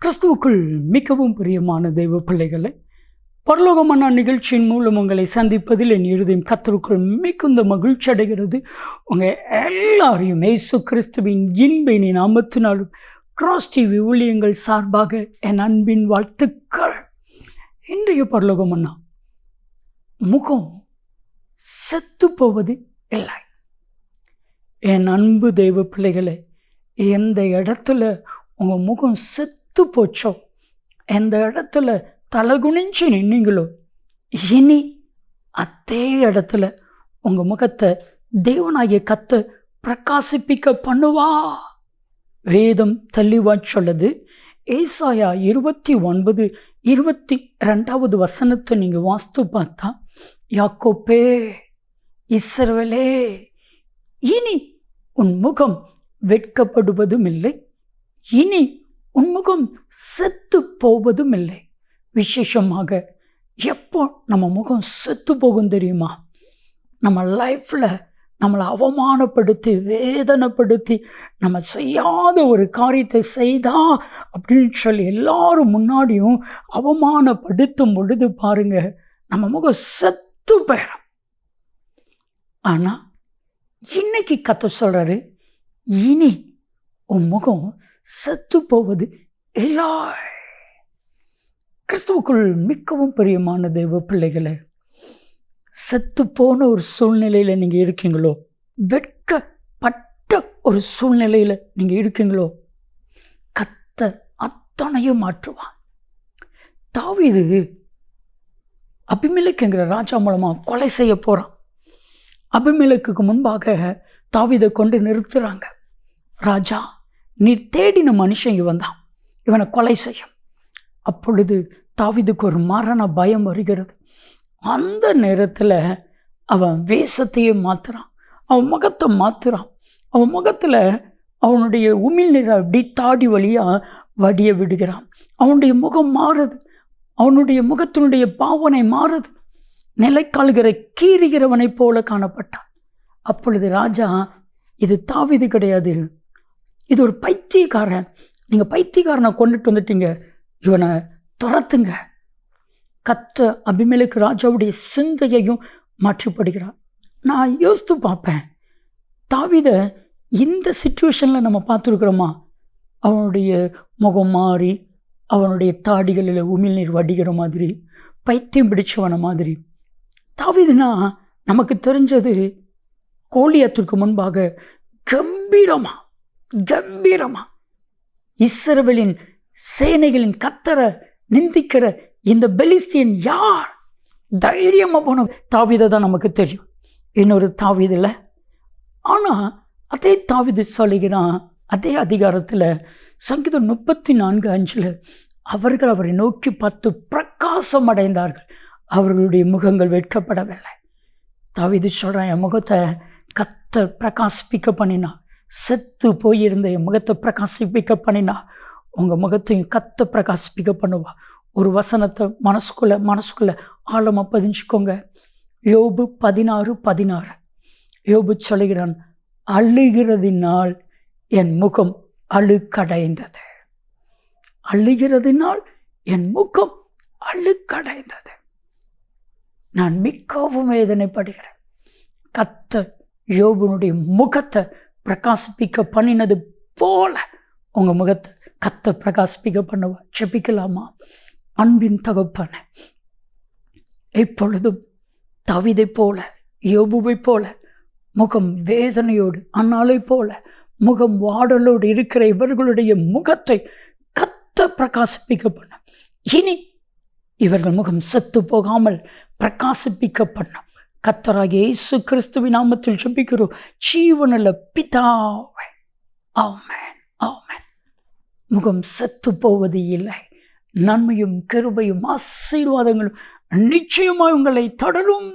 கிறிஸ்துவுக்குள் மிகவும் பிரியமான தெய்வ பிள்ளைகளை, பரலோகமான நிகழ்ச்சியின் மூலம் உங்களை சந்திப்பதில் என் இருதயம் கர்த்தருக்குள் மிகுந்த மகிழ்ச்சி அடைகிறது. உங்கள் எல்லாரையும் இயேசு கிறிஸ்துவின் இன்பை நாமத்தினாலும் கிராஸ் டிவி ஊழியங்கள் சார்பாக என் அன்பின் வாழ்த்துக்கள். இன்றைய பரலோகமன்னா முகம் செத்து போவது இல்லை. என் அன்பு தெய்வ பிள்ளைகளை, எந்த இடத்துல உங்கள் முகம் செத்து போச்சோ, எந்த இடத்துல தலகுனிஞ்சு நின்னீங்களோ, இனி அதே இடத்துல உங்கள் முகத்தை தேவனாகிய கர்த்தர் பிரகாசிப்பிக்க பண்ணுவா. வேதம் தெளிவா சொல்லுது. ஏசாயா 29:22 வசனத்தை நீங்கள் வாஸ்து பார்த்தா, யாக்கோப்பே, இஸ்ரவேலே, இனி உன் முகம் வெட்கப்படுவதும் இல்லை, இனி உன் முகம் செத்து போவதும் இல்லை. விசேஷமாக எப்போ நம்ம முகம் செத்து போகும் தெரியுமா? நம்ம லைஃப்பில் நம்மளை அவமானப்படுத்தி வேதனைப்படுத்தி நம்ம செய்யாத ஒரு காரியத்தை செய்தா அப்படின்னு சொல்லி எல்லாரும் முன்னாடியும் அவமானப்படுத்தும் பொழுது பாருங்க, நம்ம முகம் செத்து போயிடும். ஆனால் இன்னைக்கு கர்த்தர் சொல்றாரு, இனி உன் முகம் செத்து போவது இல்லை. கிறிஸ்துவுக்குள் மிகவும் பிரியமான தெய்வ பிள்ளைகளை, செத்து போன ஒரு சூழ்நிலையில் நீங்கள் இருக்கீங்களோ, வெட்கப்பட்ட ஒரு சூழ்நிலையில் நீங்கள் இருக்கீங்களோ, கர்த்தர் அத்தனையும் மாற்றுவான். தாவீது அபிமெலேக்குங்கிற ராஜா மூலமாக கொலை செய்ய போகிறான். அபிமெலேக்குக்கு முன்பாக தாவீதை கொண்டு நிறுத்துறாங்க. ராஜா, நீ தேடின மனுஷன் இவன் தான், இவனை கொலை செய்யும். அப்பொழுது தாவீதுக்கு ஒரு மரண பயம் வருகிறது. அந்த நேரத்தில் அவன் வேஷத்தையே மாற்றுறான், அவன் முகத்தை மாற்றுறான். அவன் முகத்தில் அவனுடைய உமிழ்நீரை அப்படி தாடி வழியாக வடிய விடுகிறான். அவனுடைய முகம் மாறுது, அவனுடைய முகத்தினுடைய பாவனை மாறுது. நிலைக்கால்கிற கீறுகிறவனை போல காணப்பட்டான். அப்பொழுது ராஜா, இது தாவீது கிடையாது, இது ஒரு பைத்தியக்காரன், நீங்கள் பைத்தியக்காரனை கொண்டுட்டு வந்துட்டீங்க, இவனை துரத்துங்க. கர்த்தர் அபிமெலேக்கு ராஜாவுடைய சிந்தையையும் மாற்றிப்படுகிறார். நான் யோசித்து பார்ப்பேன், தாவீதை இந்த சிச்சுவேஷனில் நம்ம பார்த்துருக்குறோமா? அவனுடைய முகம் மாறி அவனுடைய தாடிகளில் உமிழ்நீர் வடிகிற மாதிரி, பைத்தியம் பிடிச்சவன மாதிரி. தாவீதுனா நமக்கு தெரிஞ்சது கோலியாத்திற்கு முன்பாக கம்பீரமா இஸ்ரவேலின் சேனைகளின் கர்த்தரை நிந்திக்கிற இந்த பெலிஸ்தியன் யார்? தைரியமாக போன தாவீதை தான் நமக்கு தெரியும், இன்னொரு தாவீது இல்லை. ஆனால் அதே தாவீது சொல்லுகிறான், அதே அதிகாரத்தில் சங்கீதம் 34:5, அவர்கள் அவரை நோக்கி பார்த்து பிரகாசம் அடைந்தார்கள், அவர்களுடைய முகங்கள் வெட்கப்படவில்லை. தாவீது சொல்கிறான், என் முகத்தை கர்த்தர் பிரகாசிப்பிக்க பண்ணினா, செத்து போயிருந்த என் முகத்தை பிரகாசிப்பிக்க பண்ணினா, உங்கள் முகத்தையும் கர்த்தர் பிரகாசிப்பிக்க பண்ணுவா. ஒரு வசனத்தை மனசுக்குள்ள ஆழமாக பதிஞ்சுக்கோங்க. யோபு 16:16 யோபு சொல்லுகிறான், அழுகிறதினால் என் முகம் அழுக்கடைந்தது, அழுகிறதினால் என் முகம் அழுக்கடைந்தது, நான் மிகவும் வேதனைப்படுகிறேன். கர்த்தர் யோபுனுடைய முகத்தை பிரகாசிப்பிக்க பண்ணினது போல உங்கள் முகத்தை கர்த்தர் பிரகாசிப்பிக்க பண்ணுவா. ஜெபிக்கலாமா? அன்பின் தகப்பனே, எப்பொழுதும் தாவீதை போல யோபுவை போல முகம் வேதனையோடு, அன்னாலை போல முகம் வாடலோடு இருக்கிற இவர்களுடைய முகத்தை கர்த்தர் பிரகாசிப்பிக்க பண்ண, இனி இவர்கள் முகம் செத்து போகாமல் பிரகாசிப்பிக்க பண்ண கர்த்தராகிய இயேசு கிறிஸ்துவின் நாமத்தில் ஜெபிக்கிறோம் ஜீவனுள்ள பிதாவே, ஆமென், ஆமென். முகம் செத்து போவது இல்லை. நன்மையும் கிருபையும் ஆசீர்வாதங்களும் நிச்சயமாய் உங்களை தொடரும்.